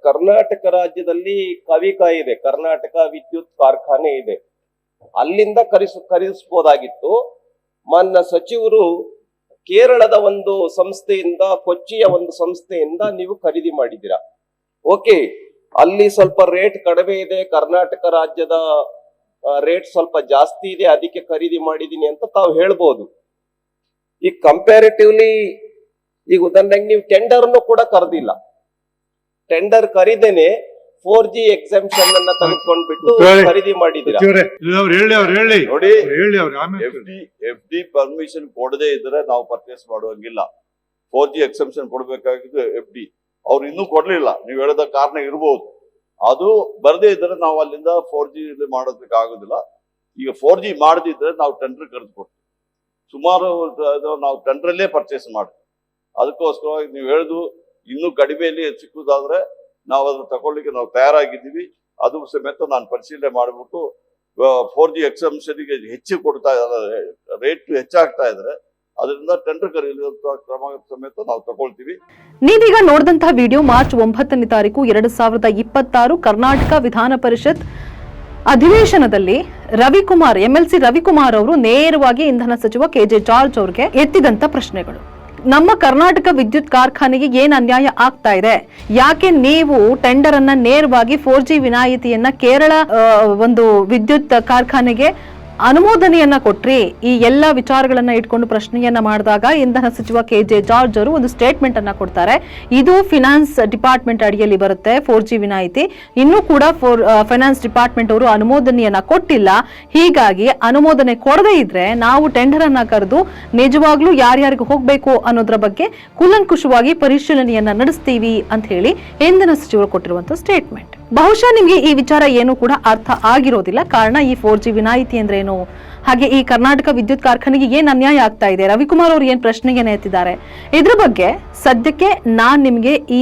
ಕರ್ನಾಟಕ ರಾಜ್ಯದಲ್ಲಿ ಕವಿಕಾ ಇದೆ, ಕರ್ನಾಟಕ ವಿದ್ಯುತ್ ಕಾರ್ಖಾನೆ ಇದೆ, ಅಲ್ಲಿಂದ ಖರೀದಿಸಬಹುದಾಗಿತ್ತು. ಮಾನ್ಯ ಸಚಿವರು ಕೇರಳದ ಒಂದು ಸಂಸ್ಥೆಯಿಂದ, ಕೊಚ್ಚಿಯ ಒಂದು ಸಂಸ್ಥೆಯಿಂದ ನೀವು ಖರೀದಿ ಮಾಡಿದ್ದೀರಾ. ಓಕೆ, ಅಲ್ಲಿ ಸ್ವಲ್ಪ ರೇಟ್ ಕಡಿಮೆ ಇದೆ, ಕರ್ನಾಟಕ ರಾಜ್ಯದ ರೇಟ್ ಸ್ವಲ್ಪ ಜಾಸ್ತಿ ಇದೆ, ಅದಕ್ಕೆ ಖರೀದಿ ಮಾಡಿದೀನಿ ಅಂತ ತಾವು ಹೇಳ್ಬೋದು. ಈಗ ಕಂಪ್ಯಾರಿಟಿವ್ಲಿ ಈಗ ಉದಾಹರಣೆಗೆ ನೀವು ಟೆಂಡರ್ನು ಕೂಡ ಕರೆದಿಲ್ಲ, ಟೆಂಡರ್ ಕರೀದೇನೆ 4G ಎಕ್ಸಾಮ್ಷನ್ ಅನ್ನ ತೆಗೆದುಕೊಂಡ್ಬಿಟ್ಟು ಖರೀದಿ ಮಾಡಿದ್ದೀರಾ. ನೋಡಿ, FD ಪರ್ಮಿಷನ್ ಕೊಡದೇ ಇದ್ರೆ ನಾವು ಪರ್ಚೇಸ್ ಮಾಡುವಂಗಿಲ್ಲ. 4G ಎಕ್ಸೆಂಪ್ಷನ್ ಕೊಡ್ಬೇಕಾಗಿದ್ದು FD ಅವ್ರು ಇನ್ನೂ ಕೊಡ್ಲಿಲ್ಲ. ನೀವು ಹೇಳದ ಕಾರಣ ಇರ್ಬೋದು, ಅದು ಬರದೇ ಇದ್ರೆ ನಾವು ಅಲ್ಲಿಂದ 4G ಮಾಡೋದಕ್ಕೆ ಆಗುದಿಲ್ಲ. ಈಗ 4G ಮಾಡದಿದ್ರೆ ನಾವು ಟೆಂಡರ್ ಕರೆದು ಕೊಡ್ತೀವಿ. ಸುಮಾರು ನಾವು ಟೆಂಡರಲ್ಲೇ ಪರ್ಚೇಸ್ ಮಾಡ್ತೀವಿ. ಅದಕ್ಕೋಸ್ಕರವಾಗಿ ನೀವು ಹೇಳುದು ಇನ್ನೂ ಕಡಿಮೆಯಲ್ಲಿ ಸಿಕ್ಕುದಾದ್ರೆ ನಾವು ಅದನ್ನ ತಗೊಳ್ಳಿಕ್ಕೆ ನಾವು ತಯಾರಾಗಿದ್ದೀವಿ. ಅದು ಸಮೇತ ನಾನು ಪರಿಶೀಲನೆ ಮಾಡಿಬಿಟ್ಟು 4G ಎಕ್ಸೆಂಪ್ಷನ್ಗೆ ಹೆಚ್ಚು ಕೊಡ್ತಾ ಇದ್ದಾರೆ, ರೇಟ್ ಹೆಚ್ಚಾಗ್ತಾ ಇದ್ರೆ ಅದರಿಂದ ಟೆಂಡರ್ ಕರೆಯುವಂತಹ ಕ್ರಮ ಸಮೇತ ನಾವು ತಗೊಳ್ತೀವಿ. ನೀವೀಗ ನೋಡಿದಂತಹ ವಿಡಿಯೋ ಮಾರ್ಚ್ 9ನೇ ತಾರೀಕು 2026 ಕರ್ನಾಟಕ ವಿಧಾನ ಪರಿಷತ್ ಅಧಿವೇಶನದಲ್ಲಿ ರವಿಕುಮಾರ್, MLC ರವಿಕುಮಾರ್ ಅವರು ನೇರವಾಗಿ ಇಂಧನ ಸಚಿವ KJ ಜಾರ್ಜ್ ಅವರಿಗೆ ಎತ್ತಿದಂತ ಪ್ರಶ್ನೆಗಳು. ನಮ್ಮ ಕರ್ನಾಟಕ ವಿದ್ಯುತ್ ಕಾರ್ಖಾನೆಗೆ ಏನ್ ಅನ್ಯಾಯ ಆಗ್ತಾ ಇದೆ, ಯಾಕೆ ನೀವು ಟೆಂಡರ್ ಅನ್ನ ನೇರವಾಗಿ 4G ವಿನಾಯಿತಿಯನ್ನ ಕೇರಳ ಒಂದು ವಿದ್ಯುತ್ ಕಾರ್ಖಾನೆಗೆ ಅನುಮೋದನೆಯನ್ನ ಕೊಟ್ರಿ? ಈ ಎಲ್ಲ ವಿಚಾರಗಳನ್ನ ಇಟ್ಕೊಂಡು ಪ್ರಶ್ನೆಯನ್ನ ಮಾಡಿದಾಗ ಇಂಧನ ಸಚಿವ KJ ಜಾರ್ಜ್ ಅವರು ಒಂದು ಸ್ಟೇಟ್ಮೆಂಟ್ ಅನ್ನ ಕೊಡ್ತಾರೆ. ಇದು ಫಿನಾನ್ಸ್ ಡಿಪಾರ್ಟ್ಮೆಂಟ್ ಅಡಿಯಲ್ಲಿ ಬರುತ್ತೆ 4G ವಿನಾಯಿತಿ, ಇನ್ನೂ ಕೂಡ ಫೈನಾನ್ಸ್ ಡಿಪಾರ್ಟ್ಮೆಂಟ್ ಅವರು ಅನುಮೋದನೆಯನ್ನ ಕೊಟ್ಟಿಲ್ಲ. ಹೀಗಾಗಿ ಅನುಮೋದನೆ ಕೊಡದೇ ಇದ್ರೆ ನಾವು ಟೆಂಡರ್ ಅನ್ನ ಕರೆದು ನಿಜವಾಗ್ಲೂ ಯಾರ್ಯಾರಿಗೆ ಹೋಗ್ಬೇಕು ಅನ್ನೋದ್ರ ಬಗ್ಗೆ ಕೂಲಂಕುಷವಾಗಿ ಪರಿಶೀಲನೆಯನ್ನ ನಡೆಸ್ತೀವಿ ಅಂತ ಹೇಳಿ ಇಂಧನ ಸಚಿವರು ಕೊಟ್ಟಿರುವಂತಹ ಸ್ಟೇಟ್ಮೆಂಟ್. ಬಹುಶಃ ನಿಮ್ಗೆ ಈ ವಿಚಾರ ಏನು ಕೂಡ ಅರ್ಥ ಆಗಿರೋದಿಲ್ಲ. ಕಾರಣ ಈ 4G ವಿನಾಯಿತಿ ಅಂದ್ರೆ ಏನು, ಹಾಗೆ ಈ ಕರ್ನಾಟಕ ವಿದ್ಯುತ್ ಕಾರ್ಖಾನೆಗೆ ಏನ್ ಅನ್ಯಾಯ ಆಗ್ತಾ ಇದೆ, ರವಿಕುಮಾರ್ ಅವರು ಏನ್ ಪ್ರಶ್ನೆಗೆ ಎತ್ತಿದ್ದಾರೆ, ಇದ್ರ ಬಗ್ಗೆ ಸದ್ಯಕ್ಕೆ ನಾನ್ ನಿಮ್ಗೆ ಈ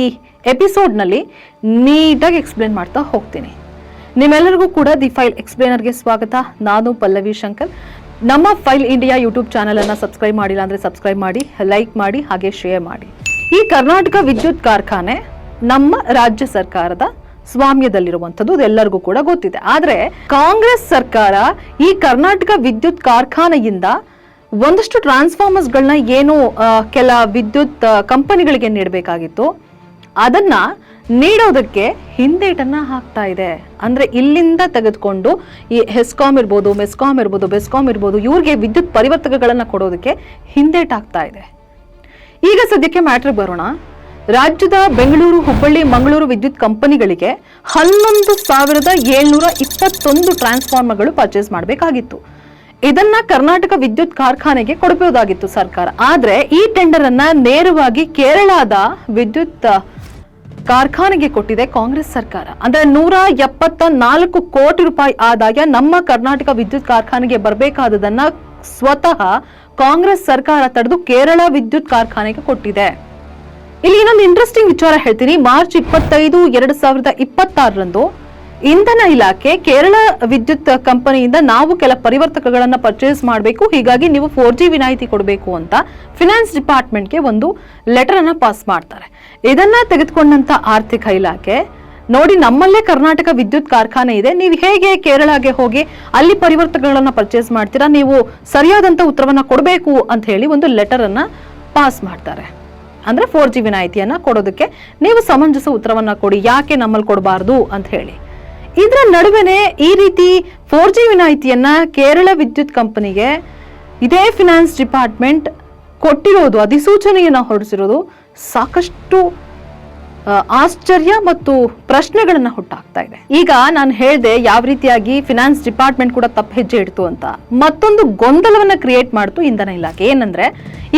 ಎಪಿಸೋಡ್ ನಲ್ಲಿ ನೀಟಾಗಿ ಎಕ್ಸ್ಪ್ಲೇನ್ ಮಾಡ್ತಾ ಹೋಗ್ತೀನಿ. ನಿಮ್ಮೆಲ್ಲರಿಗೂ ಕೂಡ ದಿ ಫೈಲ್ ಎಕ್ಸ್ಪ್ಲೇನರ್ಗೆ ಸ್ವಾಗತ. ನಾನು ಪಲ್ಲವಿ ಶಂಕರ್. ನಮ್ಮ ಫೈಲ್ ಇಂಡಿಯಾ ಯೂಟ್ಯೂಬ್ ಚಾನೆಲ್ ಅನ್ನ ಸಬ್ಸ್ಕ್ರೈಬ್ ಮಾಡಿಲ್ಲ ಅಂದ್ರೆ ಸಬ್ಸ್ಕ್ರೈಬ್ ಮಾಡಿ, ಲೈಕ್ ಮಾಡಿ, ಹಾಗೆ ಶೇರ್ ಮಾಡಿ. ಈ ಕರ್ನಾಟಕ ವಿದ್ಯುತ್ ಕಾರ್ಖಾನೆ ನಮ್ಮ ರಾಜ್ಯ ಸರ್ಕಾರದ ಸ್ವಾಮ್ಯದಲ್ಲಿರುವಂಥದ್ದು ಎಲ್ಲರಿಗೂ ಕೂಡ ಗೊತ್ತಿದೆ. ಆದ್ರೆ ಕಾಂಗ್ರೆಸ್ ಸರ್ಕಾರ ಈ ಕರ್ನಾಟಕ ವಿದ್ಯುತ್ ಕಾರ್ಖಾನೆಯಿಂದ ಒಂದಷ್ಟು ಟ್ರಾನ್ಸ್ಫಾರ್ಮರ್ಸ್ ಗಳನ್ನ ಏನು ಕೆಲ ವಿದ್ಯುತ್ ಕಂಪನಿಗಳಿಗೆ ನೀಡಬೇಕಾಗಿತ್ತು ಅದನ್ನ ನೀಡೋದಕ್ಕೆ ಹಿಂದೇಟನ್ನ ಹಾಕ್ತಾ ಇದೆ. ಅಂದ್ರೆ ಇಲ್ಲಿಂದ ತೆಗೆದುಕೊಂಡು ಈ ಹೆಸ್ಕಾಂ ಇರ್ಬೋದು, ಮೆಸ್ಕಾಂ ಇರ್ಬೋದು, ಬೆಸ್ಕಾಂ ಇರ್ಬೋದು, ಇವ್ರಿಗೆ ವಿದ್ಯುತ್ ಪರಿವರ್ತಕಗಳನ್ನ ಕೊಡೋದಕ್ಕೆ ಹಿಂದೇಟ್ ಆಗ್ತಾ ಇದೆ. ಈಗ ಸದ್ಯಕ್ಕೆ ಮ್ಯಾಟ್ರಿಗೆ ಬರೋಣ. ರಾಜ್ಯದ ಬೆಂಗಳೂರು, ಹುಬ್ಬಳ್ಳಿ, ಮಂಗಳೂರು ವಿದ್ಯುತ್ ಕಂಪನಿಗಳಿಗೆ 11,721 ಟ್ರಾನ್ಸ್ಫಾರ್ಮರ್ಗಳು ಪರ್ಚೇಸ್ ಮಾಡಬೇಕಾಗಿತ್ತು. ಇದನ್ನ ಕರ್ನಾಟಕ ವಿದ್ಯುತ್ ಕಾರ್ಖಾನೆಗೆ ಕೊಡಬಹುದಾಗಿತ್ತು ಸರ್ಕಾರ. ಆದ್ರೆ ಈ ಟೆಂಡರ್ ಅನ್ನ ನೇರವಾಗಿ ಕೇರಳದ ವಿದ್ಯುತ್ ಕಾರ್ಖಾನೆಗೆ ಕೊಟ್ಟಿದೆ ಕಾಂಗ್ರೆಸ್ ಸರ್ಕಾರ. ಅಂದ್ರೆ 174 ಕೋಟಿ ರೂಪಾಯಿ ಆದಾಯ ನಮ್ಮ ಕರ್ನಾಟಕ ವಿದ್ಯುತ್ ಕಾರ್ಖಾನೆಗೆ ಬರಬೇಕಾದದನ್ನ ಸ್ವತಃ ಕಾಂಗ್ರೆಸ್ ಸರ್ಕಾರ ತಡೆದು ಕೇರಳ ವಿದ್ಯುತ್ ಕಾರ್ಖಾನೆಗೆ ಕೊಟ್ಟಿದೆ. ಇಲ್ಲಿ ಇನ್ನೊಂದು ಇಂಟ್ರೆಸ್ಟಿಂಗ್ ವಿಚಾರ ಹೇಳ್ತೀನಿ. ಮಾರ್ಚ್ 25, 2026 ಇಂಧನ ಇಲಾಖೆ ಕೇರಳ ವಿದ್ಯುತ್ ಕಂಪನಿಯಿಂದ ನಾವು ಕೆಲ ಪರಿವರ್ತಕಗಳನ್ನ ಪರ್ಚೇಸ್ ಮಾಡಬೇಕು, ಹೀಗಾಗಿ ನೀವು 4G ವಿನಾಯಿತಿ ಕೊಡಬೇಕು ಅಂತ ಫಿನಾನ್ಸ್ ಡಿಪಾರ್ಟ್ಮೆಂಟ್ಗೆ ಒಂದು ಲೆಟರ್ ಅನ್ನ ಪಾಸ್ ಮಾಡ್ತಾರೆ. ಇದನ್ನ ತೆಗೆದುಕೊಂಡಂತ ಆರ್ಥಿಕ ಇಲಾಖೆ ನೋಡಿ, ನಮ್ಮಲ್ಲೇ ಕರ್ನಾಟಕ ವಿದ್ಯುತ್ ಕಾರ್ಖಾನೆ ಇದೆ, ನೀವು ಹೇಗೆ ಕೇರಳಗೆ ಹೋಗಿ ಅಲ್ಲಿ ಪರಿವರ್ತಕಗಳನ್ನ ಪರ್ಚೇಸ್ ಮಾಡ್ತೀರಾ, ನೀವು ಸರಿಯಾದಂತ ಉತ್ತರವನ್ನ ಕೊಡಬೇಕು ಅಂತ ಹೇಳಿ ಒಂದು ಲೆಟರ್ ಅನ್ನ ಪಾಸ್ ಮಾಡ್ತಾರೆ. ಅಂದ್ರೆ 4G ವಿನಾಯಿತಿಯನ್ನ ಕೊಡೋದಕ್ಕೆ ನೀವು ಸಮಂಜಸ ಉತ್ತರವನ್ನ ಕೊಡಿ, ಯಾಕೆ ನಮ್ಮಲ್ಲಿ ಕೊಡಬಾರ್ದು ಅಂತ ಹೇಳಿ. ಇದರ ನಡುವೆನೆ ಈ ರೀತಿ 4G ವಿನಾಯಿತಿಯನ್ನ ಕೇರಳ ವಿದ್ಯುತ್ ಕಂಪನಿಗೆ ಇದೇ ಫಿನಾನ್ಸ್ ಡಿಪಾರ್ಟ್ಮೆಂಟ್ ಕೊಟ್ಟಿರೋದು, ಅಧಿಸೂಚನೆಯನ್ನ ಹೊರಡಿಸಿರೋದು ಸಾಕಷ್ಟು ಆಶ್ಚರ್ಯ ಮತ್ತು ಪ್ರಶ್ನೆಗಳನ್ನ ಹುಟ್ಟಾಕ್ತಾ ಇದೆ. ಈಗ ನಾನು ಹೇಳ್ದೆ ಯಾವ ರೀತಿಯಾಗಿ ಫಿನಾನ್ಸ್ ಡಿಪಾರ್ಟ್ಮೆಂಟ್ ಕೂಡ ತಪ್ಪು ಹೆಜ್ಜೆ ಇಡ್ತು ಅಂತ. ಮತ್ತೊಂದು ಗೊಂದಲವನ್ನ ಕ್ರಿಯೇಟ್ ಮಾಡ್ತು ಇಂಧನ ಇಲಾಖೆ. ಏನಂದ್ರೆ,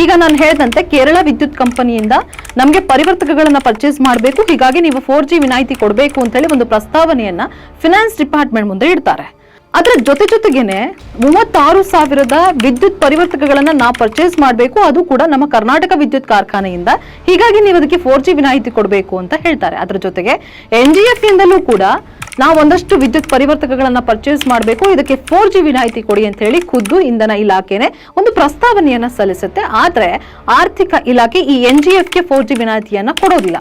ಈಗ ನಾನು ಹೇಳ್ದಂತೆ ಕೇರಳ ವಿದ್ಯುತ್ ಕಂಪನಿಯಿಂದ ನಮಗೆ ಪರಿವರ್ತಕಗಳನ್ನ ಪರ್ಚೇಸ್ ಮಾಡಬೇಕು, ಹೀಗಾಗಿ ನೀವು 4G ವಿನಾಯಿತಿ ಕೊಡಬೇಕು ಅಂತ ಹೇಳಿ ಒಂದು ಪ್ರಸ್ತಾವನೆಯನ್ನ ಫಿನಾನ್ಸ್ ಡಿಪಾರ್ಟ್ಮೆಂಟ್ ಮುಂದೆ ಇಡ್ತಾರೆ. ಅದರ ಜೊತೆಗೇನೆ 36,000 ವಿದ್ಯುತ್ ಪರಿವರ್ತಕಗಳನ್ನ ನಾವು ಪರ್ಚೇಸ್ ಮಾಡಬೇಕು, ಅದು ಕೂಡ ನಮ್ಮ ಕರ್ನಾಟಕ ವಿದ್ಯುತ್ ಕಾರ್ಖಾನೆಯಿಂದ, ಹೀಗಾಗಿ ನೀವು ಅದಕ್ಕೆ 4G ವಿನಾಯಿತಿ ಕೊಡಬೇಕು ಅಂತ ಹೇಳ್ತಾರೆ. ಅದರ ಜೊತೆಗೆ NGF ಇಂದಲೂ ಕೂಡ ನಾವು ಒಂದಷ್ಟು ವಿದ್ಯುತ್ ಪರಿವರ್ತಕಗಳನ್ನ ಪರ್ಚೇಸ್ ಮಾಡಬೇಕು, ಇದಕ್ಕೆ 4G ವಿನಾಯಿತಿ ಕೊಡಿ ಅಂತ ಹೇಳಿ ಖುದ್ದು ಇಂಧನ ಇಲಾಖೆನೆ ಒಂದು ಪ್ರಸ್ತಾವನೆಯನ್ನ ಸಲ್ಲಿಸುತ್ತೆ. ಆದ್ರೆ ಆರ್ಥಿಕ ಇಲಾಖೆ ಈ NGFಗೆ 4G ವಿನಾಯಿತಿಯನ್ನ ಕೊಡೋದಿಲ್ಲ.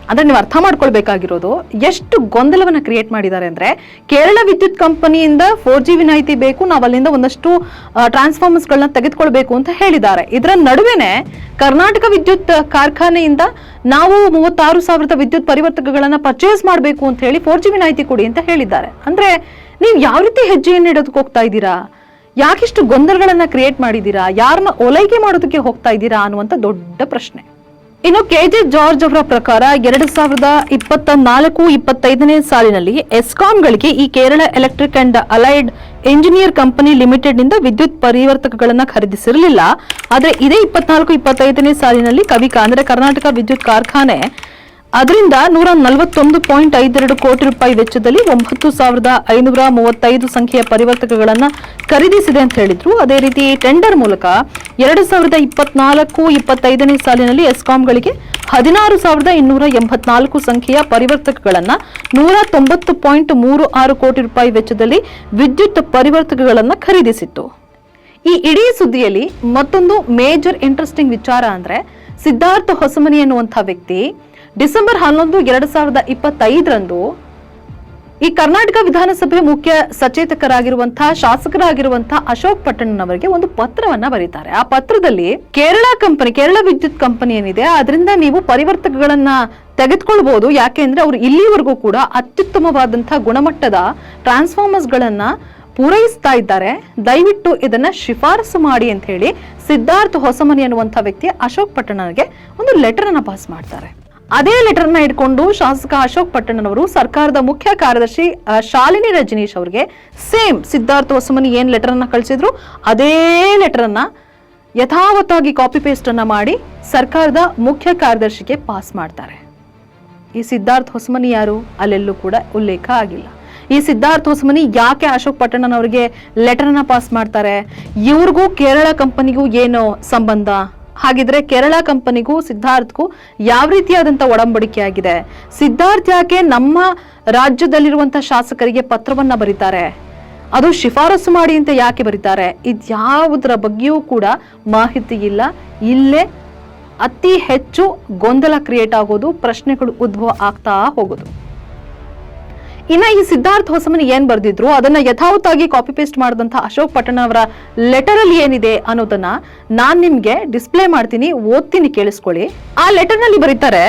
ಅಂದ್ರೆ ನೀವು ಅರ್ಥ ಮಾಡ್ಕೊಳ್ಬೇಕಾಗಿರೋದು ಎಷ್ಟು ಗೊಂದಲವನ್ನ ಕ್ರಿಯೇಟ್ ಮಾಡಿದ್ದಾರೆ ಅಂದ್ರೆ, ಕೇರಳ ವಿದ್ಯುತ್ ಕಂಪನಿಯಿಂದ 4G ವಿನಾಯಿತಿ ಬೇಕು, ನಾವು ಅಲ್ಲಿಂದ ಒಂದಷ್ಟು ಟ್ರಾನ್ಸ್ಫಾರ್ಮರ್ಸ್ ಗಳನ್ನ ತೆಗೆದುಕೊಳ್ಬೇಕು ಅಂತ ಹೇಳಿದ್ದಾರೆ. ಇದರ ನಡುವೆನೆ ಕರ್ನಾಟಕ ವಿದ್ಯುತ್ ಕಾರ್ಖಾನೆಯಿಂದ ನಾವು 36,000 ವಿದ್ಯುತ್ ಪರಿವರ್ತಕಗಳನ್ನ ಪರ್ಚೇಸ್ ಮಾಡಬೇಕು ಅಂತ ಹೇಳಿ 4G ವಿನಾಯಿತಿ ಕೊಡಿ ಅಂತ ಹೇಳಿದ್ದಾರೆ. ಅಂದ್ರೆ ನೀವು ಯಾವ ರೀತಿ ಹೆಜ್ಜೆಯನ್ನು ಇಡೋದಕ್ಕೆ ಹೋಗ್ತಾ ಇದ್ದೀರಾ, ಯಾಕಿಷ್ಟು ಗೊಂದಲಗಳನ್ನ ಕ್ರಿಯೇಟ್ ಮಾಡಿದ್ದೀರಾ, ಯಾರನ್ನ ಓಲೈಕೆ ಮಾಡೋದಕ್ಕೆ ಹೋಗ್ತಾ ಇದ್ದೀರಾ ಅನ್ನುವಂತ ದೊಡ್ಡ ಪ್ರಶ್ನೆ. ಇನ್ನು ಕೆಜೆ ಜಾರ್ಜ್ ಅವರ ಪ್ರಕಾರ 2024-25ನೇ ಸಾಲಿನಲ್ಲಿ ಎಸ್ಕಾಂಗಳಿಗೆ ಈ Kerala electric and allied engineer company limited ನಿಂದ ವಿದ್ಯುತ್ ಪರಿವರ್ತಕಗಳನ್ನ ಖರೀದಿಸಿರಲಿಲ್ಲ. ಆದರೆ ಇದೇ 24-25ನೇ ಸಾಲಿನಲ್ಲಿ ಕವಿಕಾ ಅಂದ್ರೆ ಕರ್ನಾಟಕ ವಿದ್ಯುತ್ ಕಾರ್ಖಾನೆ ಅದರಿಂದ 141.52 ಕೋಟಿ ರೂಪಾಯಿ ವೆಚ್ಚದಲ್ಲಿ 9,535 ಸಂಖ್ಯೆಯ ಪರಿವರ್ತಕಗಳನ್ನ ಖರೀದಿಸಿದೆ ಅಂತ ಹೇಳಿದ್ರು. ಅದೇ ರೀತಿ ಟೆಂಡರ್ ಮೂಲಕ 2024-25ನೇ ಸಾಲಿನಲ್ಲಿ ಎಸ್ಕಾಂಗಳಿಗೆ 16,284 ಸಂಖ್ಯೆಯ ಪರಿವರ್ತಕಗಳನ್ನ 190.36 ಕೋಟಿ ರೂಪಾಯಿ ವೆಚ್ಚದಲ್ಲಿ ವಿದ್ಯುತ್ ಪರಿವರ್ತಕಗಳನ್ನ ಖರೀದಿಸಿತ್ತು. ಈ ಇಡೀ ಸುದ್ದಿಯಲ್ಲಿ ಮತ್ತೊಂದು ಮೇಜರ್ ಇಂಟ್ರೆಸ್ಟಿಂಗ್ ವಿಚಾರ ಅಂದ್ರೆ, ಸಿದ್ಧಾರ್ಥ ಹೊಸಮನಿ ಎನ್ನುವಂತಹ ವ್ಯಕ್ತಿ ಡಿಸೆಂಬರ್ 11, 2025ರಂದು ಈ ಕರ್ನಾಟಕ ವಿಧಾನಸಭೆ ಮುಖ್ಯ ಸಚೇತಕರಾಗಿರುವಂತಹ ಶಾಸಕರಾಗಿರುವಂತಹ ಅಶೋಕ್ ಪಟ್ಟಣ್ಣನವರಿಗೆ ಒಂದು ಪತ್ರವನ್ನ ಬರೀತಾರೆ. ಆ ಪತ್ರದಲ್ಲಿ ಕೇರಳ ವಿದ್ಯುತ್ ಕಂಪನಿ ಏನಿದೆ ಅದರಿಂದ ನೀವು ಪರಿವರ್ತಕಗಳನ್ನ ತೆಗೆದುಕೊಳ್ಬಹುದು, ಯಾಕೆಂದ್ರೆ ಅವರು ಇಲ್ಲಿವರೆಗೂ ಕೂಡ ಅತ್ಯುತ್ತಮವಾದಂತಹ ಗುಣಮಟ್ಟದ ಟ್ರಾನ್ಸ್ಫಾರ್ಮರ್ಸ್ ಗಳನ್ನ ಪೂರೈಸ್ತಾ ಇದ್ದಾರೆ, ದಯವಿಟ್ಟು ಇದನ್ನ ಶಿಫಾರಸು ಮಾಡಿ ಅಂತ ಹೇಳಿ ಸಿದ್ಧಾರ್ಥ ಹೊಸಮನಿ ಅನ್ನುವಂಥ ವ್ಯಕ್ತಿ ಅಶೋಕ್ ಪಟ್ಟಣ್ಣನಿಗೆ ಒಂದು ಲೆಟರ್ ಅನ್ನ ಪಾಸ್ ಮಾಡ್ತಾರೆ. ಅದೇ ಲೆಟರ್ ನ ಇಟ್ಕೊಂಡು ಶಾಸಕ ಅಶೋಕ್ ಪಟ್ಟಣ್ಣನವರು ಸರ್ಕಾರದ ಮುಖ್ಯ ಕಾರ್ಯದರ್ಶಿ ಶಾಲಿನಿ ರಜನೀಶ್ ಅವರಿಗೆ ಸೇಮ್ ಸಿದ್ಧಾರ್ಥ ಹೊಸಮನಿ ಏನ್ ಲೆಟರ್ ಅನ್ನ ಕಳಿಸಿದ್ರು ಅದೇ ಲೆಟರ್ ಅನ್ನ ಯಥಾವತ್ತಾಗಿ ಕಾಪಿ ಪೇಸ್ಟ್ ಅನ್ನ ಮಾಡಿ ಸರ್ಕಾರದ ಮುಖ್ಯ ಕಾರ್ಯದರ್ಶಿಗೆ ಪಾಸ್ ಮಾಡ್ತಾರೆ. ಈ ಸಿದ್ಧಾರ್ಥ ಹೊಸಮನಿ ಯಾರು ಅಲ್ಲೆಲ್ಲೂ ಕೂಡ ಉಲ್ಲೇಖ ಆಗಿಲ್ಲ. ಈ ಸಿದ್ಧಾರ್ಥ ಹೊಸಮನಿ ಯಾಕೆ ಅಶೋಕ್ ಪಟ್ಟಣ್ಣನವರಿಗೆ ಲೆಟರ್ ಅನ್ನ ಪಾಸ್ ಮಾಡ್ತಾರೆ, ಇವ್ರಿಗೂ ಕೇರಳ ಕಂಪನಿಗೂ ಏನು ಸಂಬಂಧ, ಹಾಗಿದ್ರೆ ಕೇರಳ ಕಂಪನಿಗೂ ಸಿದ್ಧಾರ್ಥ್ಗೂ ಯಾವ ರೀತಿಯಾದಂತ ಒಡಂಬಡಿಕೆ ಆಗಿದೆ, ಸಿದ್ಧಾರ್ಥ್ ಯಾಕೆ ನಮ್ಮ ರಾಜ್ಯದಲ್ಲಿರುವಂತಹ ಶಾಸಕರಿಗೆ ಪತ್ರವನ್ನ ಬರೀತಾರೆ, ಅದು ಶಿಫಾರಸು ಮಾಡಿ ಅಂತ ಯಾಕೆ ಬರೀತಾರೆ, ಇದ್ಯಾವುದರ ಬಗ್ಗೆಯೂ ಕೂಡ ಮಾಹಿತಿ ಇಲ್ಲ. ಇಲ್ಲೇ ಅತಿ ಹೆಚ್ಚು ಗೊಂದಲ ಕ್ರಿಯೇಟ್ ಆಗೋದು, ಪ್ರಶ್ನೆಗಳು ಉದ್ಭವ ಆಗ್ತಾ ಹೋಗೋದು. ಇನ್ನ ಈ ಸಿದ್ಧಾರ್ಥ ಹೊಸಮನಿ ಏನ್ ಬರ್ದಿದ್ರು ಅದನ್ನ ಯಥಾವತ್ತಾಗಿ ಕಾಪಿ ಪೇಸ್ಟ್ ಮಾಡಿದಂತ ಅಶೋಕ್ ಪಟ್ಟಣ ಅವರ ಲೆಟರ್ ಅಲ್ಲಿ ಏನಿದೆ ಅನ್ನೋದನ್ನ ನಾನ್ ನಿಮ್ಗೆ ಡಿಸ್ಪ್ಲೇ ಮಾಡ್ತೀನಿ, ಓದ್ತೀನಿ, ಕೇಳಿಸ್ಕೊಳ್ಳಿ. ಆ ಲೆಟರ್ ನಲ್ಲಿ ಬರೀತಾರೆ,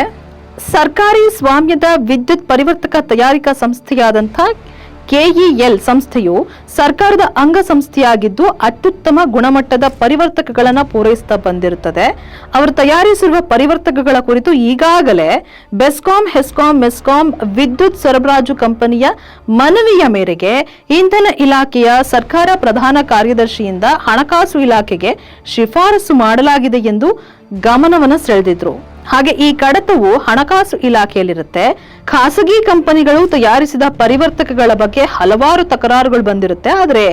ಸರ್ಕಾರಿ ಸ್ವಾಮ್ಯದ ವಿದ್ಯುತ್ ಪರಿವರ್ತಕ ತಯಾರಿಕಾ ಸಂಸ್ಥೆಯಾದಂಥ ಕೆಇಎಲ್ ಸಂಸ್ಥೆಯು ಸರ್ಕಾರದ ಅಂಗಸಂಸ್ಥೆಯಾಗಿದ್ದು ಅತ್ಯುತ್ತಮ ಗುಣಮಟ್ಟದ ಪರಿವರ್ತಕಗಳನ್ನು ಪೂರೈಸುತ್ತಾ ಬಂದಿರುತ್ತದೆ. ಅವರು ತಯಾರಿಸಿರುವ ಪರಿವರ್ತಕಗಳ ಕುರಿತು ಈಗಾಗಲೇ ಬೆಸ್ಕಾಂ, ಹೆಸ್ಕಾಂ, ಮೆಸ್ಕಾಂ ವಿದ್ಯುತ್ ಸರಬರಾಜು ಕಂಪನಿಯ ಮನವಿಯ ಮೇರೆಗೆ ಇಂಧನ ಇಲಾಖೆಯ ಸರ್ಕಾರ ಪ್ರಧಾನ ಕಾರ್ಯದರ್ಶಿಯಿಂದ ಹಣಕಾಸು ಇಲಾಖೆಗೆ ಶಿಫಾರಸು ಮಾಡಲಾಗಿದೆ ಎಂದು ಗಮನವನ್ನು ಸೆಳೆದಿದ್ರು. ಹಾಗೆ ಈ ಕಡತವು ಹಣಕಾಸು ಇಲಾಖೆಯಲ್ಲಿರುತ್ತೆ. ಖಾಸಗಿ ಕಂಪನಿಗಳು ತಯಾರಿಸಿದ ಪರಿವರ್ತಕಗಳ ಬಗ್ಗೆ ಹಲವಾರು ತಕರಾರುಗಳು ಬಂದಿರುತ್ತೆ. ಆದರೆ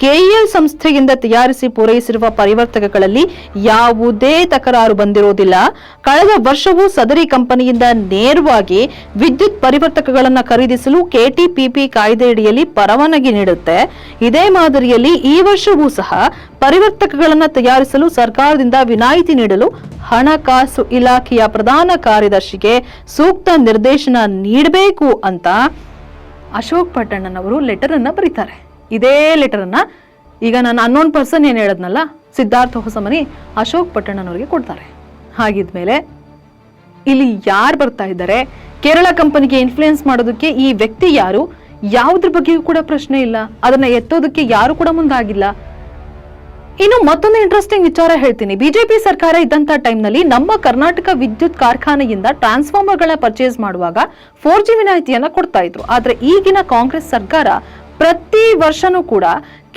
ಕೆಇಎಲ್ ಸಂಸ್ಥೆಯಿಂದ ತಯಾರಿಸಿ ಪೂರೈಸಿರುವ ಪರಿವರ್ತಕಗಳಲ್ಲಿ ಯಾವುದೇ ತಕರಾರು ಬಂದಿರೋದಿಲ್ಲ. ಕಳೆದ ವರ್ಷವೂ ಸದರಿ ಕಂಪನಿಯಿಂದ ನೇರವಾಗಿ ವಿದ್ಯುತ್ ಪರಿವರ್ತಕಗಳನ್ನು ಖರೀದಿಸಲು ಕೆಟಿಪಿಪಿ ಕಾಯ್ದೆಯಡಿಯಲ್ಲಿ ಪರವಾನಗಿ ನೀಡುತ್ತೆ. ಇದೇ ಮಾದರಿಯಲ್ಲಿ ಈ ವರ್ಷವೂ ಸಹ ಪರಿವರ್ತಕಗಳನ್ನು ತಯಾರಿಸಲು ಸರ್ಕಾರದಿಂದ ವಿನಾಯಿತಿ ನೀಡಲು ಹಣಕಾಸು ಇಲಾಖೆಯ ಪ್ರಧಾನ ಕಾರ್ಯದರ್ಶಿಗೆ ಸೂಕ್ತ ನಿರ್ದೇಶನ ನೀಡಬೇಕು ಅಂತ ಅಶೋಕ್ ಪಟ್ಟಣ್ಣನವರು ಲೆಟರ್ ಅನ್ನ ಬರೀತಾರೆ. ಇದೇ ಲೆಟರ್ ಅನ್ನ ಈಗ ನಾನು ಅನ್ನೋನ್ ಪರ್ಸನ್ ಏನ್ ಹೇಳದ್ನಲ್ಲ, ಸಿದ್ಧಾರ್ಥ ಹೊಸಮನಿ ಅಶೋಕ್ ಪಟ್ಟಣ್ಣನವರಿಗೆ ಕೊಡ್ತಾರೆ. ಹಾಗಿದ್ಮೇಲೆ ಇಲ್ಲಿ ಯಾರು ಬರ್ತಾ ಇದ್ದಾರೆ, ಕೇರಳ ಕಂಪನಿಗೆ ಇನ್ಫ್ಲೂಯೆನ್ಸ್ ಮಾಡೋದಕ್ಕೆ ಈ ವ್ಯಕ್ತಿ ಯಾರು, ಯಾವುದ್ರ ಬಗ್ಗೆಯೂ ಕೂಡ ಪ್ರಶ್ನೆ ಇಲ್ಲ. ಅದನ್ನ ಎತ್ತೋದಕ್ಕೆ ಯಾರು ಕೂಡ ಮುಂದಾಗಿಲ್ಲ. ಇನ್ನು ಮತ್ತೊಂದು ಇಂಟ್ರೆಸ್ಟಿಂಗ್ ವಿಚಾರ ಹೇಳ್ತೀನಿ. ಬಿಜೆಪಿ ಸರ್ಕಾರ ಇದ್ದಂತ ಟೈಮ್ನಲ್ಲಿ ನಮ್ಮ ಕರ್ನಾಟಕ ವಿದ್ಯುತ್ ಕಾರ್ಖಾನೆಯಿಂದ ಟ್ರಾನ್ಸ್ಫಾರ್ಮರ್ಗಳನ್ನ ಪರ್ಚೇಸ್ ಮಾಡುವಾಗ 4G ವಿನಾಯಿತಿಯನ್ನ ಕೊಡ್ತಾ ಇದ್ರು. ಆದ್ರೆ ಈಗಿನ ಕಾಂಗ್ರೆಸ್ ಸರ್ಕಾರ ಪ್ರತಿ ವರ್ಷನೂ ಕೂಡ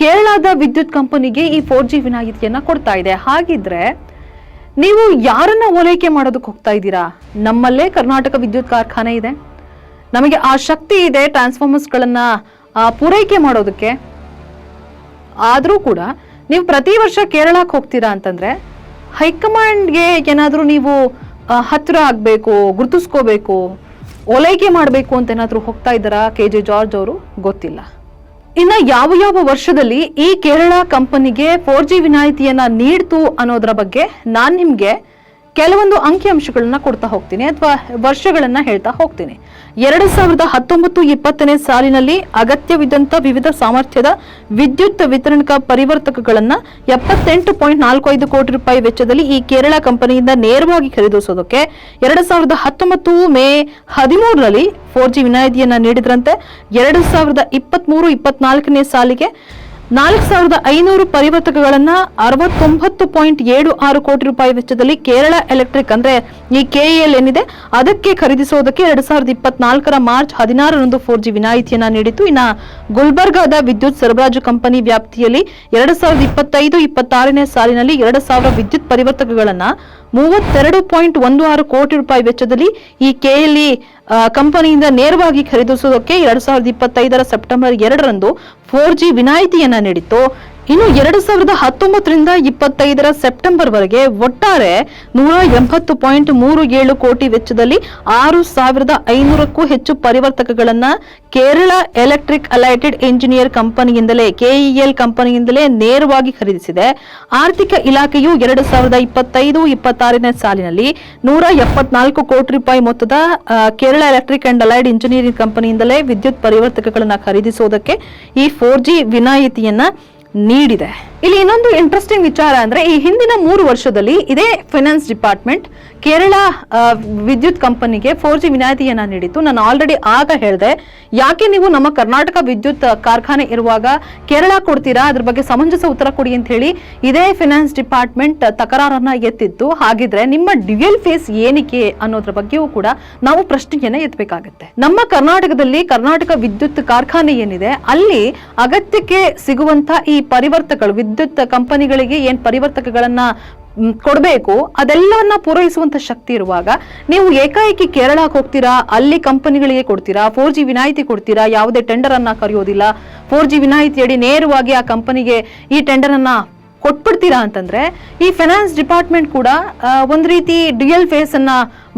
ಕೇರಳದ ವಿದ್ಯುತ್ ಕಂಪನಿಗೆ ಈ 4G ವಿನಾಯಿತಿಯನ್ನ ಕೊಡ್ತಾ ಇದೆ. ಹಾಗಿದ್ರೆ ನೀವು ಯಾರನ್ನ ಓಲೈಕೆ ಮಾಡೋದಕ್ಕೆ ಹೋಗ್ತಾ ಇದ್ದೀರಾ? ನಮ್ಮಲ್ಲೇ ಕರ್ನಾಟಕ ವಿದ್ಯುತ್ ಕಾರ್ಖಾನೆ ಇದೆ, ನಮಗೆ ಆ ಶಕ್ತಿ ಇದೆ ಟ್ರಾನ್ಸ್ಫಾರ್ಮರ್ಸ್ ಗಳನ್ನ ಪೂರೈಕೆ ಮಾಡೋದಕ್ಕೆ. ಆದ್ರೂ ಕೂಡ ನೀವು ಪ್ರತಿ ವರ್ಷ ಕೇರಳಕ್ಕೆ ಹೋಗ್ತೀರಾ ಅಂತಂದ್ರೆ ಹೈಕಮಾಂಡ್ಗೆ ಏನಾದ್ರೂ ನೀವು ಹತ್ರ ಆಗ್ಬೇಕು, ಗುರುತಿಸ್ಕೋಬೇಕು, ಓಲೈಕೆ ಮಾಡಬೇಕು ಅಂತ ಏನಾದ್ರೂ ಹೋಗ್ತಾ ಇದ್ದಾರಾ ಕೆಜೆ ಜಾರ್ಜ್ ಅವರು? ಗೊತ್ತಿಲ್ಲ. ಇನ್ನ ಯಾವ ಯಾವ ವರ್ಷದಲ್ಲಿ ಈ ಕೇರಳ ಕಂಪನಿಗೆ 4G ವಿನಾಯಿತಿಯನ್ನ ನೀಡ್ತು ಅನ್ನೋದ್ರ ಬಗ್ಗೆ ನಾನ್ ನಿಮ್ಗೆ ಕೆಲವೊಂದು ಅಂಕಿಅಂಶಗಳನ್ನ ಕೊಡ್ತಾ ಹೋಗ್ತೀನಿ ಅಥವಾ ವರ್ಷಗಳನ್ನ ಹೇಳ್ತಾ ಹೋಗ್ತೀನಿ. 2019-20 ಸಾಲಿನಲ್ಲಿ ಅಗತ್ಯವಿದ್ದಂತ ವಿವಿಧ ಸಾಮರ್ಥ್ಯದ ವಿದ್ಯುತ್ ವಿತರಣಾ ಪರಿವರ್ತಕಗಳನ್ನ 78.45 ಕೋಟಿ ರೂಪಾಯಿ ವೆಚ್ಚದಲ್ಲಿ ಈ ಕೇರಳ ಕಂಪನಿಯಿಂದ ನೇರವಾಗಿ ಖರೀದಿಸೋದಕ್ಕೆ 2019 ಮೇ 13ರಲ್ಲಿ 4G ವಿನಾಯಿತಿಯನ್ನ ನೀಡಿದ್ರಂತೆ. 2023-24 ಸಾಲಿಗೆ 4500 ಪರಿವರ್ತಕಗಳನ್ನ 69.76 ಕೋಟಿ ರೂಪಾಯಿ ವೆಚ್ಚದಲ್ಲಿ ಕೇರಳ ಎಲೆಕ್ಟ್ರಿಕ್ ಅಂದ್ರೆ ಈ KEL ಏನಿದೆ ಅದಕ್ಕೆ ಖರೀದಿಸೋದಕ್ಕೆ 2024 ಮಾರ್ಚ್ 16ರಂದು 4G ವಿನಾಯಿತಿಯನ್ನ ನೀಡಿತು. ಇನ್ನ ಗುಲ್ಬರ್ಗಾದ ವಿದ್ಯುತ್ ಸರಬರಾಜು ಕಂಪನಿ ವ್ಯಾಪ್ತಿಯಲ್ಲಿ 2025-26 ಸಾಲಿನಲ್ಲಿ 2000 ವಿದ್ಯುತ್ ಪರಿವರ್ತಕಗಳನ್ನ 32.16 ಕೋಟಿ ರೂಪಾಯಿ ವೆಚ್ಚದಲ್ಲಿ ಈ KLE ಕಂಪನಿಯಿಂದ ನೇರವಾಗಿ ಖರೀದಿಸೋದಕ್ಕೆ 2025 ಸೆಪ್ಟೆಂಬರ್ 2ರಂದು 4G ವಿನಾಯಿತಿಯನ್ನ ನೀಡಿತ್ತು. ಇನ್ನು 2019-25 ಸೆಪ್ಟೆಂಬರ್ ವರೆಗೆ ಒಟ್ಟಾರೆ 180.37 ಕೋಟಿ ವೆಚ್ಚದಲ್ಲಿ 6500ಕ್ಕೂ ಹೆಚ್ಚು ಪರಿವರ್ತಕಗಳನ್ನ ಕೇರಳ ಎಲೆಕ್ಟ್ರಿಕ್ ಅಲೈಟೆಡ್ ಇಂಜಿನಿಯರ್ ಕಂಪನಿಯಿಂದಲೇ KEL ಕಂಪನಿಯಿಂದಲೇ ನೇರವಾಗಿ ಖರೀದಿಸಿದೆ. ಆರ್ಥಿಕ ಇಲಾಖೆಯು 2025-26 ಸಾಲಿನಲ್ಲಿ 174 ಕೋಟಿ ರೂಪಾಯಿ ಮೊತ್ತದ Kerala electric and allied engineering ಕಂಪನಿಯಿಂದಲೇ ವಿದ್ಯುತ್ ಪರಿವರ್ತಕಗಳನ್ನ ಖರೀದಿಸೋದಕ್ಕೆ ಈ 4G ವಿನಾಯಿತಿಯನ್ನ ನೀಡಿದೆ. ಇಲ್ಲಿ ಇನ್ನೊಂದು ಇಂಟ್ರೆಸ್ಟಿಂಗ್ ವಿಚಾರ ಅಂದ್ರೆ ಈ ಹಿಂದಿನ 3 ವರ್ಷದಲ್ಲಿ ಇದೇ ಫೈನಾನ್ಸ್ ಡಿಪಾರ್ಟ್ಮೆಂಟ್ ಕೇರಳ ವಿದ್ಯುತ್ ಕಂಪನಿಗೆ 4G ವಿನಾಯಿತಿಯನ್ನ ನೀಡಿತ್ತು. ನಾನು ಆಲ್ರೆಡಿ ಆಗ ಹೇಳಿದೆ, ಯಾಕೆ ನೀವು ನಮ್ಮ ಕರ್ನಾಟಕ ವಿದ್ಯುತ್ ಕಾರ್ಖಾನೆ ಇರುವಾಗ ಕೇರಳ ಕೊಡ್ತೀರಾ, ಅದ್ರ ಬಗ್ಗೆ ಸಮಂಜಸ ಉತ್ತರ ಕೊಡಿ ಅಂತ ಹೇಳಿ ಇದೇ ಫೈನಾನ್ಸ್ ಡಿಪಾರ್ಟ್ಮೆಂಟ್ ತಕರಾರನ್ನ ಎತ್ತಿತ್ತು. ಹಾಗಿದ್ರೆ ನಿಮ್ಮ ಡ್ಯುಯಲ್ ಫೇಸ್ ಏನಕ್ಕೆ ಅನ್ನೋದ್ರ ಬಗ್ಗೆಯೂ ಕೂಡ ನಾವು ಪ್ರಶ್ನೆಯನ್ನ ಎತ್ತಬೇಕಾಗುತ್ತೆ. ನಮ್ಮ ಕರ್ನಾಟಕದಲ್ಲಿ ಕರ್ನಾಟಕ ವಿದ್ಯುತ್ ಕಾರ್ಖಾನೆ ಏನಿದೆ ಅಲ್ಲಿ ಅಗತ್ಯಕ್ಕೆ ಸಿಗುವಂತ ಈ ಪರಿವರ್ತಕಗಳು ವಿದ್ಯುತ್ ಕಂಪನಿಗಳಿಗೆ ಏನ್ ಪರಿವರ್ತಕಗಳನ್ನ ಕೊಡಬೇಕು ಅದೆಲ್ಲವನ್ನ ಪೂರೈಸುವಂತ ಶಕ್ತಿ ಇರುವಾಗ ನೀವು ಏಕಾಏಕಿ ಕೇರಳಕ್ಕೆ ಹೋಗ್ತೀರಾ, ಅಲ್ಲಿ ಕಂಪನಿಗಳಿಗೆ ಕೊಡ್ತೀರಾ, 4G ವಿನಾಯಿತಿ ಕೊಡ್ತೀರಾ, ಯಾವುದೇ ಟೆಂಡರ್ ಅನ್ನ ಕರೆಯೋದಿಲ್ಲ, 4G ವಿನಾಯಿತಿಯಡಿ ನೇರವಾಗಿ ಆ ಕಂಪನಿಗೆ ಈ ಟೆಂಡರ್ ಅನ್ನ ಕೊಟ್ಬಿಡ್ತೀರಾ ಅಂತಂದ್ರೆ ಈ ಫೈನಾನ್ಸ್ ಡಿಪಾರ್ಟ್ಮೆಂಟ್ ಕೂಡ ಒಂದ್ ರೀತಿ ಡ್ಯುಯಲ್ ಫೇಸ್ ಅನ್ನ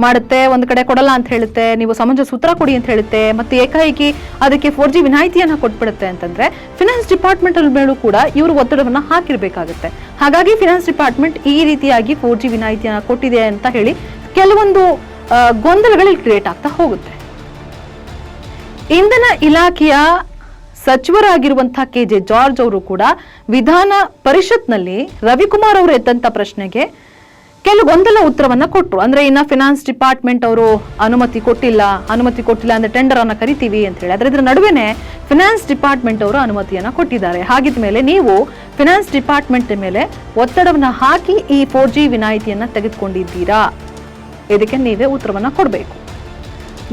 ಮಾಡುತ್ತೆ. ಒಂದ್ ಕಡೆ ಕೊಡಲ್ಲ ಅಂತ ಹೇಳುತ್ತೆ, ನೀವು ಸಮಂಜಸ ಉತ್ತರ ಕೊಡಿ ಅಂತ ಹೇಳುತ್ತೆ, ಮತ್ತೆ ಏಕಾಏಕಿ ಅದಕ್ಕೆ 4G ವಿನಾಯಿತಿಯನ್ನ ಕೊಟ್ಬಿಡುತ್ತೆ ಅಂತಂದ್ರೆ ಫೈನಾನ್ಸ್ ಡಿಪಾರ್ಟ್ಮೆಂಟ್ ಮೇಲೂ ಕೂಡ ಇವರು ಒತ್ತಡವನ್ನ ಹಾಕಿರ್ಬೇಕಾಗುತ್ತೆ. ಹಾಗಾಗಿ ಫೈನಾನ್ಸ್ ಡಿಪಾರ್ಟ್ಮೆಂಟ್ ಈ ರೀತಿಯಾಗಿ 4G ವಿನಾಯಿತಿಯನ್ನ ಕೊಟ್ಟಿದೆ ಅಂತ ಹೇಳಿ ಕೆಲವೊಂದು ಗೊಂದಲಗಳಲ್ಲಿ ಕ್ರಿಯೇಟ್ ಆಗ್ತಾ ಹೋಗುತ್ತೆ. ಇಂಧನ ಇಲಾಖೆಯ ಸಚಿವರಾಗಿರುವಂತಹ KJ ಜಾರ್ಜ್ ಅವರು ಕೂಡ ವಿಧಾನ ಪರಿಷತ್ನಲ್ಲಿ ರವಿಕುಮಾರ್ ಅವರು ಎದ್ದಂತ ಪ್ರಶ್ನೆಗೆ ಕೆಲವು ಗೊಂದಲ ಉತ್ತರವನ್ನ ಕೊಟ್ಟರು. ಅಂದ್ರೆ ಇನ್ನ ಫೈನಾನ್ಸ್ ಡಿಪಾರ್ಟ್ಮೆಂಟ್ ಅವರು ಅನುಮತಿ ಕೊಟ್ಟಿಲ್ಲ ಅಂದ್ರೆ ಟೆಂಡರ್ ಅನ್ನ ಕರಿತೀವಿ ಅಂತ ಹೇಳಿ. ಆದ್ರೆ ಇದ್ರ ನಡುವೆನೆ ಫೈನಾನ್ಸ್ ಡಿಪಾರ್ಟ್ಮೆಂಟ್ ಅವರು ಅನುಮತಿಯನ್ನ ಕೊಟ್ಟಿದ್ದಾರೆ. ಹಾಗಿದ್ಮೇಲೆ ನೀವು ಫೈನಾನ್ಸ್ ಡಿಪಾರ್ಟ್ಮೆಂಟ್ ಮೇಲೆ ಒತ್ತಡವನ್ನ ಹಾಕಿ ಈ 4G ವಿನಾಯಿತಿಯನ್ನ ತೆಗೆದುಕೊಂಡಿದ್ದೀರಾ, ಇದಕ್ಕೆ ನೀವೇ ಉತ್ತರವನ್ನ ಕೊಡಬೇಕು.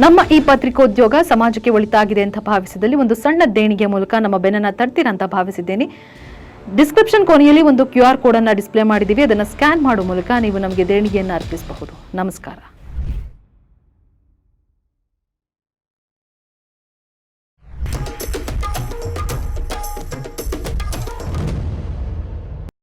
ನಮ್ಮ ಈ ಪತ್ರಿಕೋದ್ಯೋಗ ಸಮಾಜಕ್ಕೆ ಒಳಿತಾಗಿದೆ ಅಂತ ಭಾವಿಸಿದಲ್ಲಿ ಒಂದು ಸಣ್ಣ ದೇಣಿಗೆ ಮೂಲಕ ನಮ್ಮ ಬೆನ್ನನ್ನ ತಡ್ತೀರಾ ಅಂತ ಭಾವಿಸಿದ್ದೇನೆ. ಡಿಸ್ಕ್ರಿಪ್ಷನ್ ಕೊನೆಯಲ್ಲಿ ಒಂದು QR ಕೋಡ್ ಅನ್ನ ಡಿಸ್ಪ್ಲೇ ಮಾಡಿದೀವಿ, ಅದನ್ನ ಸ್ಕ್ಯಾನ್ ಮಾಡುವ ಮೂಲಕ ನೀವು ನಮಗೆ ದೇಣಿಗೆಯನ್ನು ಅರ್ಪಿಸಬಹುದು. ನಮಸ್ಕಾರ.